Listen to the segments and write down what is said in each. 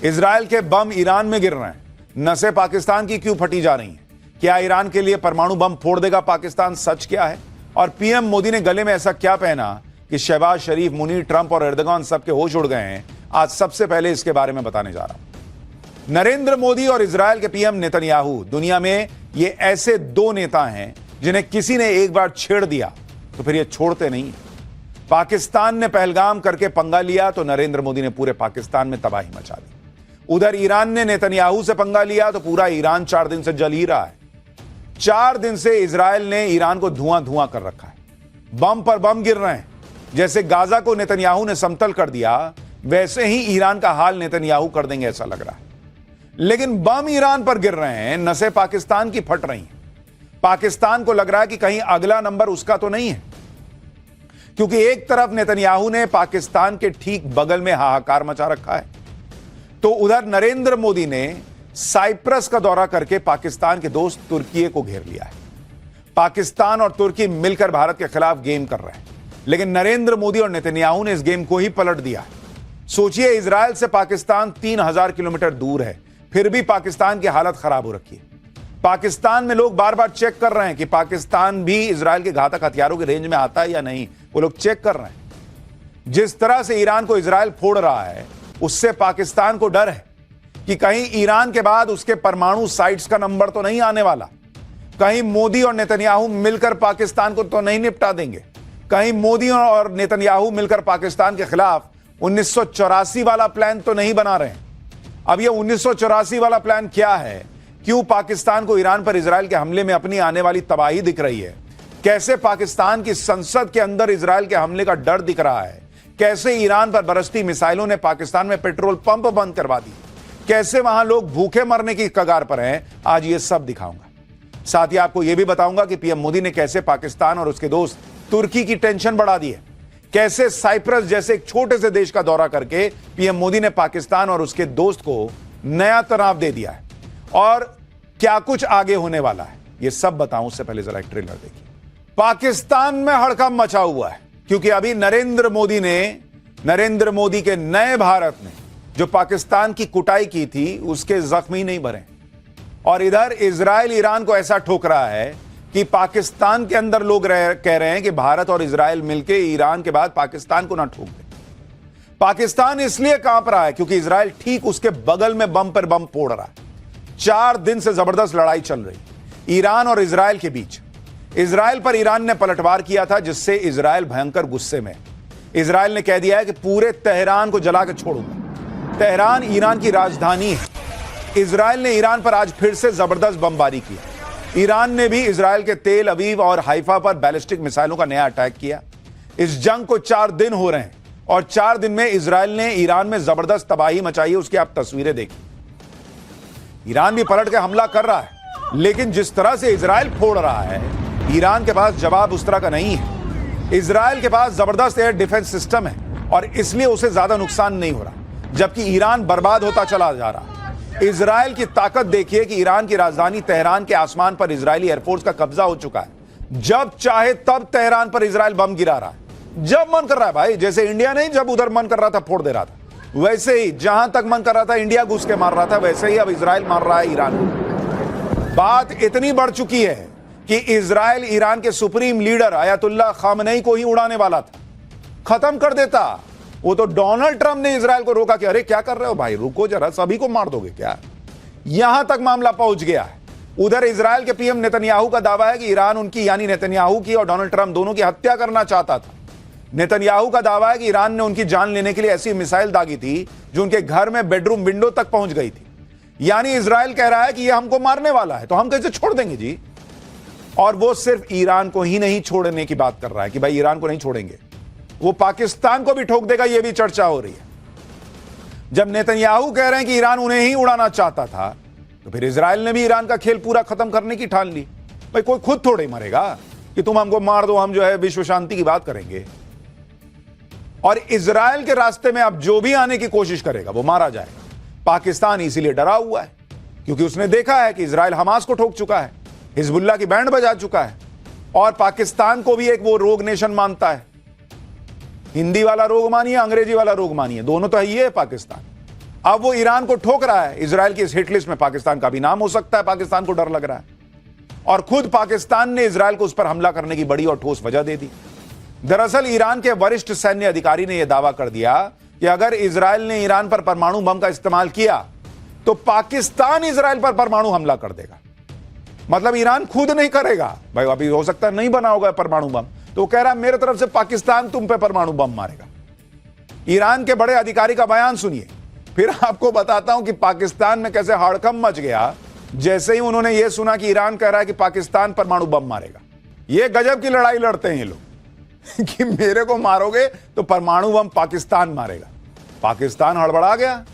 Israel के बम Iran में गिर रहे हैं, नसें पाकिस्तान की क्यों फटी जा रही हैं? क्या ईरान के लिए परमाणु बम फोड़ देगा पाकिस्तान? सच क्या है? और पीएम मोदी ने गले में ऐसा क्या पहना कि शहबाज शरीफ, मुनीर, ट्रंप और एर्दोगान सबके होश उड़ गए हैं? आज सबसे पहले इसके बारे में बताने जा रहा हूं। नरेंद्र मोदी और इजरायल के पीएम नेतन्याहू, दुनिया में ये ऐसे दो नेता हैं जिन्हें किसी ने एक बार छेड़ दिया तो फिर ये छोड़ते नहीं। पाकिस्तान ने पहलगाम करके पंगा लिया तो नरेंद्र मोदी ने पूरे पाकिस्तान में तबाही मचा दी। उधर ईरान ने नेतन्याहू से पंगा लिया तो पूरा ईरान 4 दिन से जल ही रहा है। 4 दिन से इजरायल ने ईरान को धुआं धुआं कर रखा है। बम पर बम गिर रहे हैं। जैसे गाजा को नेतन्याहू ने समतल कर दिया, वैसे ही ईरान का हाल नेतन्याहू कर देंगे ऐसा लग रहा है। लेकिन बम ईरान पर गिर रहे हैं, नसें पाकिस्तान की फट रही हैं। पाकिस्तान को लग रहा है कि कहीं अगला नंबर उसका तो नहीं है, क्योंकि एक तरफ नेतन्याहू ने पाकिस्तान के ठीक बगल में हाहाकार मचा रखा है, तो उधर नरेंद्र मोदी ने साइप्रस का दौरा करके पाकिस्तान के दोस्त तुर्की को घेर लिया है। पाकिस्तान और तुर्की मिलकर भारत के खिलाफ गेम कर रहे हैं, लेकिन नरेंद्र मोदी और नेतन्याहू ने इस गेम को ही पलट दिया है। सोचिए, इजरायल से पाकिस्तान 3000 किलोमीटर दूर है, फिर भी पाकिस्तान की हालत खराब हो रखी है। पाकिस्तान में लोग बार बार चेक कर रहे हैं कि पाकिस्तान भी इजरायल के घातक हथियारों की रेंज में आता है या नहीं। वो लोग चेक कर रहे हैं। जिस तरह से ईरान को इजरायल फोड़ रहा है, उससे पाकिस्तान को डर है कि कहीं ईरान के बाद उसके परमाणु साइट्स का नंबर तो नहीं आने वाला। कहीं मोदी और नेतन्याहू मिलकर पाकिस्तान को तो नहीं निपटा देंगे। कहीं मोदी और नेतन्याहू मिलकर पाकिस्तान के खिलाफ 1984 वाला प्लान तो नहीं बना रहे हैं। अब यह 1984 वाला प्लान क्या है? क्यों पाकिस्तान को ईरान पर इजरायल के हमले में अपनी आने वाली तबाही दिख रही है? कैसे पाकिस्तान की संसद के अंदर इजरायल के हमले का डर दिख रहा है? कैसे ईरान पर बरसती मिसाइलों ने पाकिस्तान में पेट्रोल पंप बंद करवा दी? कैसे वहां लोग भूखे मरने की कगार पर हैं? आज ये सब दिखाऊंगा। साथ ही आपको यह भी बताऊंगा कि पीएम मोदी ने कैसे पाकिस्तान और उसके दोस्त तुर्की की टेंशन बढ़ा दी है। कैसे साइप्रस जैसे एक छोटे से देश का दौरा करके पीएम मोदी ने पाकिस्तान और उसके दोस्त को नया तनाव दे दिया है, और क्या कुछ आगे होने वाला है, यह सब बताऊं उससे पहले जरा एक ट्रेलर देखिए। पाकिस्तान में हड़कंप मचा हुआ है, क्योंकि अभी नरेंद्र मोदी के नए भारत ने जो पाकिस्तान की कुटाई की थी, उसके जख्मी नहीं भरे। और इधर इजरायल ईरान को ऐसा ठोक रहा है कि पाकिस्तान के अंदर लोग कह रहे हैं कि भारत और इजरायल मिलकर ईरान के बाद पाकिस्तान को ना ठोक दे। पाकिस्तान इसलिए कांप रहा है क्योंकि इजरायल ठीक उसके बगल में बम पर बम फोड़ रहा है। 4 दिन से जबरदस्त लड़ाई चल रही ईरान और इजरायल के बीच। इजरायल पर ईरान ने पलटवार किया था, जिससे इजरायल भयंकर गुस्से में। इजरायल ने कह दिया है कि पूरे तेहरान को जला के छोड़ूंगा। तेहरान ईरान की राजधानी है। इजरायल ने ईरान पर आज फिर से जबरदस्त बमबारी की। ईरान ने भी इजरायल के तेल अवीव और हाइफा पर बैलिस्टिक मिसाइलों का नया अटैक किया। इस जंग को 4 दिन हो रहे हैं, और 4 दिन में इजरायल ने ईरान में जबरदस्त तबाही मचाई है। उसकी आप तस्वीरें देखिए। ईरान भी पलट के हमला कर रहा है, लेकिन जिस तरह से इजरायल फोड़ रहा है, ईरान के पास जवाब उस तरह का नहीं है। इजरायल के पास जबरदस्त एयर डिफेंस सिस्टम है, और इसलिए उसे ज्यादा नुकसान नहीं हो रहा, जबकि ईरान बर्बाद होता चला जा रहा है। इजरायल की ताकत देखिए कि ईरान की राजधानी तेहरान के आसमान पर इजरायली एयरफोर्स का कब्जा हो चुका है। जब चाहे तब तेहरान पर इजरायल बम गिरा रहा है, जब मन कर रहा है। भाई, जैसे इंडिया नहीं जब उधर मन कर रहा था फोड़ दे रहा था, वैसे ही जहां तक मन कर रहा था इंडिया घुस के मार रहा था, वैसे ही अब इजरायल मार रहा है ईरान को। बात इतनी बढ़ चुकी है कि इजरायल ईरान के सुप्रीम लीडर अयतुल्लाह खामनेई को ही उड़ाने वाला था, खत्म कर देता। वो तो डोनाल्ड ट्रंप ने इजरायल को रोका कि अरे क्या कर रहे हो भाई, रुको जरा, सभी को मार दोगे क्या? यहां तक मामला पहुंच गया है। उधर इजरायल के पीएम नेतन्याहू का दावा है कि ईरान उनकी, यानी नेतन्याहू की और डोनाल्ड ट्रंप दोनों की हत्या करना चाहता था। नेतन्याहू का दावा है कि ईरान ने उनकी जान लेने के लिए ऐसी मिसाइल दागी थी जो उनके घर में बेडरूम विंडो तक पहुंच गई थी। यानी इजरायल कह रहा है कि यह हमको मारने वाला है, तो हम कैसे छोड़ देंगे जी? और वो सिर्फ ईरान को ही नहीं छोड़ने की बात कर रहा है कि भाई ईरान को नहीं छोड़ेंगे, वो पाकिस्तान को भी ठोक देगा, यह भी चर्चा हो रही है। जब नेतन्याहू कह रहे हैं कि ईरान उन्हें ही उड़ाना चाहता था, तो फिर इजरायल ने भी ईरान का खेल पूरा खत्म करने की ठान ली। भाई, कोई खुद थोड़े मरेगा कि तुम हमको मार दो, हम जो है विश्व शांति की बात करेंगे। और इजरायल के रास्ते में अब जो भी आने की कोशिश करेगा वो मारा जाएगा। पाकिस्तान इसीलिए डरा हुआ है क्योंकि उसने देखा है कि इजरायल हमास को ठोक चुका है, हिजबुल्लाह की बैंड बजा चुका है, और पाकिस्तान को भी एक वो रोग नेशन मानता है। हिंदी वाला रोग मानिए, अंग्रेजी वाला रोग मानिए, दोनों तो है ही है पाकिस्तान। अब वो ईरान को ठोक रहा है। इजराइल की इस हिट लिस्ट में पाकिस्तान का भी नाम हो सकता है, पाकिस्तान को डर लग रहा है। और खुद पाकिस्तान ने इजराइल को उस पर हमला करने की बड़ी और ठोस वजह दे दी। दरअसल ईरान के वरिष्ठ सैन्य अधिकारी ने यह दावा कर दिया कि अगर इजराइल ने ईरान पर परमाणु बम का इस्तेमाल किया तो पाकिस्तान इजराइल पर परमाणु हमला कर देगा। मतलब ईरान खुद नहीं करेगा भाई, अभी हो सकता है नहीं बना होगा परमाणु बम, तो वो कह रहा है मेरे तरफ से पाकिस्तान तुम पे परमाणु बम मारेगा। ईरान के बड़े अधिकारी का बयान सुनिए, फिर आपको बताता हूं कि पाकिस्तान में कैसे हड़कंप मच गया जैसे ही उन्होंने यह सुना कि ईरान कह रहा है कि पाकिस्तान परमाणु बम मारेगा। यह गजब की लड़ाई लड़ते हैं ये लोग कि मेरे को मारोगे तो परमाणु बम पाकिस्तान मारेगा। पाकिस्तान हड़बड़ा गया।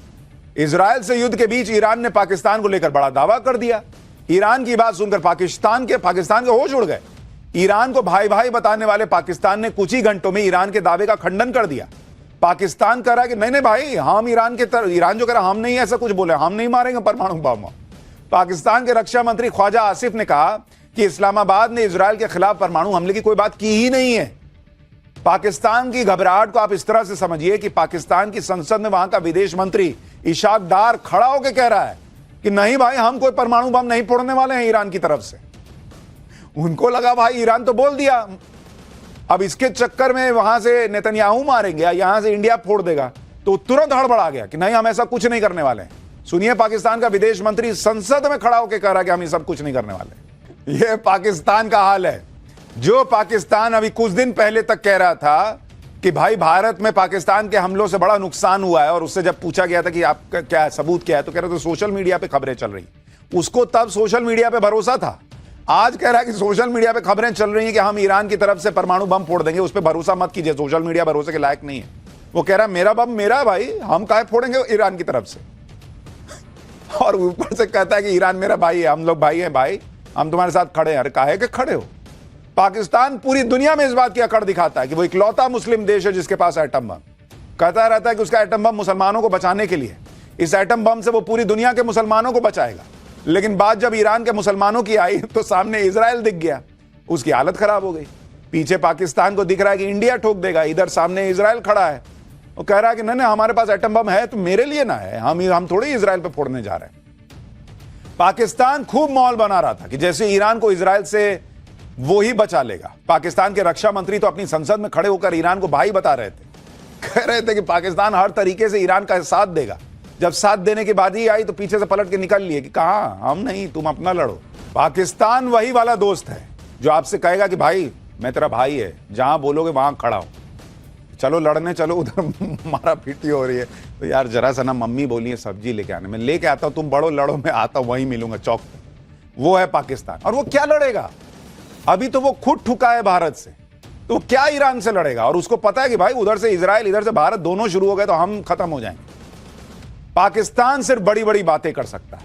इजराइल से युद्ध के बीच ईरान ने पाकिस्तान को लेकर बड़ा दावा कर दिया। ईरान की बात सुनकर पाकिस्तान के होश उड़ गए। ईरान को भाई भाई बताने वाले पाकिस्तान ने कुछ ही घंटों में ईरान के दावे का खंडन कर दिया। पाकिस्तान कह रहा है कि नहीं नहीं भाई, हम ईरान जो कह रहा हम नहीं ऐसा कुछ बोले, हम नहीं मारेंगे परमाणु बम। पाकिस्तान के रक्षा मंत्री ख्वाजा आसिफ ने कहा कि इस्लामाबाद ने इजराइल के खिलाफ परमाणु हमले की कोई बात की ही नहीं है। पाकिस्तान की घबराहट को आप इस तरह से समझिए कि पाकिस्तान की संसद में वहां का विदेश मंत्री इशाक डार खड़ा होकर कह रहा है कि नहीं भाई, हम कोई परमाणु बम नहीं फोड़ने वाले हैं ईरान की तरफ से। उनको लगा भाई ईरान तो बोल दिया, अब इसके चक्कर में वहां से नेतन्याहू मारेंगे या यहां से इंडिया फोड़ देगा, तो तुरंत हड़बड़ा गया कि नहीं हम ऐसा कुछ नहीं करने वाले हैं। सुनिए, पाकिस्तान का विदेश मंत्री संसद में खड़ा होकर कह रहा है कि हम ये सब कुछ नहीं करने वाले। ये पाकिस्तान का हाल है। जो पाकिस्तान अभी कुछ दिन पहले तक कह रहा था कि भाई भारत में पाकिस्तान के हमलों से बड़ा नुकसान हुआ है, और उससे जब पूछा गया था कि आपका क्या सबूत क्या है, तो कह रहे थे सोशल मीडिया पे खबरें चल रही। उसको तब सोशल मीडिया पे भरोसा था। आज कह रहा है कि सोशल मीडिया पे खबरें चल रही हैं कि हम ईरान की तरफ से परमाणु बम फोड़ देंगे, उस पर भरोसा मत कीजिए, सोशल मीडिया भरोसे के लायक नहीं है। वो कह रहा है मेरा बम मेरा भाई, हम काहे फोड़ेंगे ईरान की तरफ से। और ऊपर से कहता है कि ईरान मेरा भाई है, हम लोग भाई हैं भाई, हम तुम्हारे साथ खड़े हैं। अरे काहे के खड़े हो? पाकिस्तान पूरी दुनिया में इस बात की अकड़ दिखाता है कि वो इकलौता मुस्लिम देश है जिसके पास एटम बम। कहता रहता है कि उसका एटम बम मुसलमानों को बचाने के लिए, इस एटम बम से वो पूरी दुनिया के मुसलमानों को बचाएगा। लेकिन बात जब ईरान के मुसलमानों की आई तो सामने इजराइल दिख गया, उसकी हालत खराब हो गई। पीछे पाकिस्तान को दिख रहा है कि इंडिया ठोक देगा, इधर सामने इजराइल खड़ा है, वो कह रहा है कि नहीं हमारे पास एटम बम है तो मेरे लिए ना है, हम थोड़ी इजराइल पे फोड़ने जा रहे हैं। पाकिस्तान खूब माहौल बना रहा था कि जैसे ईरान को इजराइल से वो ही बचा लेगा। पाकिस्तान के रक्षा मंत्री तो अपनी संसद में खड़े होकर ईरान को भाई बता रहे थे, कह रहे थे कि पाकिस्तान हर तरीके से ईरान का साथ देगा। जब साथ देने की बात ही आई तो पीछे से पलट के निकल लिए कि कहां, हम नहीं, तुम अपना लड़ो। पाकिस्तान वही वाला दोस्त है जो आपसे कहेगा कि भाई मैं तेरा भाई है, जहां बोलोगे वहां खड़ा हूं, चलो लड़ने चलो, उधर मारा पीटी हो रही है तो यार जरा सा ना मम्मी बोली है सब्जी लेके आने, मैं लेके आता हूं, तुम बड़ो लड़ो, मैं आता हूं वहीं मिलूंगा चौक पे। वो है पाकिस्तान। और वो क्या लड़ेगा? अभी तो वो खुद ठुका है भारत से, तो क्या ईरान से लड़ेगा? और उसको पता है कि भाई उधर से इजराइल इधर से भारत दोनों शुरू हो गए तो हम खत्म हो जाएंगे। पाकिस्तान सिर्फ बड़ी बड़ी बातें कर सकता है,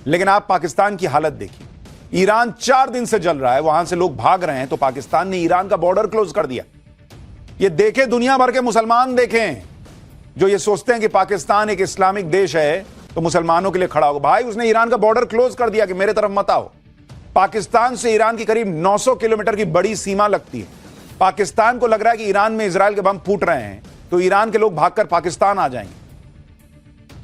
लेकिन आप पाकिस्तान की हालत देखिए। ईरान 4 दिन से जल रहा है, वहां से लोग भाग रहे हैं, तो पाकिस्तान ने ईरान का बॉर्डर क्लोज कर दिया। ये देखे दुनिया भर के मुसलमान देखें जो ये सोचते हैं कि पाकिस्तान एक इस्लामिक देश है तो मुसलमानों के लिए खड़ा होगा। भाई उसने ईरान का बॉर्डर क्लोज कर दिया कि मेरे तरफ मत आओ। पाकिस्तान से ईरान की करीब 900 किलोमीटर की बड़ी सीमा लगती है। पाकिस्तान को लग रहा है कि ईरान में इजराइल के बम फूट रहे हैं तो ईरान के लोग भागकर पाकिस्तान आ जाएंगे।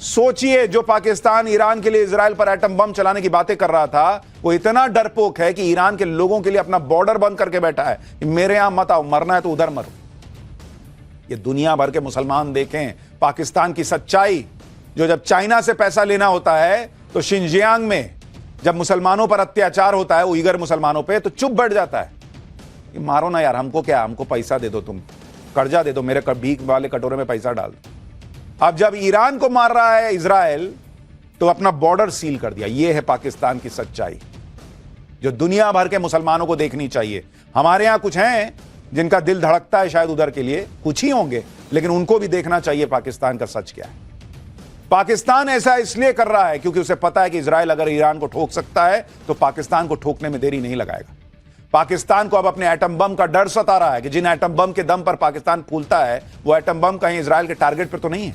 सोचिए, जो पाकिस्तान ईरान के लिए इजराइल पर एटम बम चलाने की बातें कर रहा था, वो इतना डरपोक है कि ईरान के लोगों के लिए अपना बॉर्डर बंद करके बैठा है कि मेरे यहां मत आओ, मरना है तो उधर मरो। ये दुनिया भर के मुसलमान देखें पाकिस्तान की सच्चाई। जो जब चाइना से पैसा लेना होता है तो शिनजियांग में जब मुसलमानों पर अत्याचार होता है, उइगर मुसलमानों पे, तो चुप बैठ जाता है कि मारो ना यार, हमको क्या, हमको पैसा दे दो, तुम कर्जा दे दो, मेरे भीख वाले कटोरे में पैसा डाल दो। अब जब ईरान को मार रहा है इजराइल तो अपना बॉर्डर सील कर दिया। यह है पाकिस्तान की सच्चाई जो दुनिया भर के मुसलमानों को देखनी चाहिए। हमारे यहां कुछ हैं जिनका दिल धड़कता है शायद उधर के लिए, कुछ ही होंगे, लेकिन उनको भी देखना चाहिए पाकिस्तान का सच क्या है। पाकिस्तान ऐसा इसलिए कर रहा है क्योंकि उसे पता है कि इजराइल अगर ईरान को ठोक सकता है तो पाकिस्तान को ठोकने में देरी नहीं लगाएगा। पाकिस्तान को अब अपने एटम बम का डर सता रहा है कि जिन एटम बम के दम पर पाकिस्तान फूलता है वो एटम बम कहीं इजराइल के टारगेट पर तो नहीं है,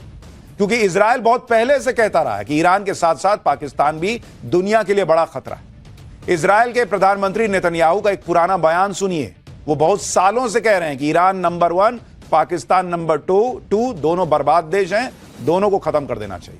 क्योंकि इजराइल बहुत पहले से कहता रहा है कि ईरान के साथ साथ पाकिस्तान भी दुनिया के लिए बड़ा खतरा है। इजराइल के प्रधानमंत्री नेतन्याहू का एक पुराना बयान सुनिए। वो बहुत सालों से कह रहे हैं कि ईरान नंबर 1, पाकिस्तान नंबर 2, दोनों बर्बाद देश हैं, दोनों को खत्म कर देना चाहिए।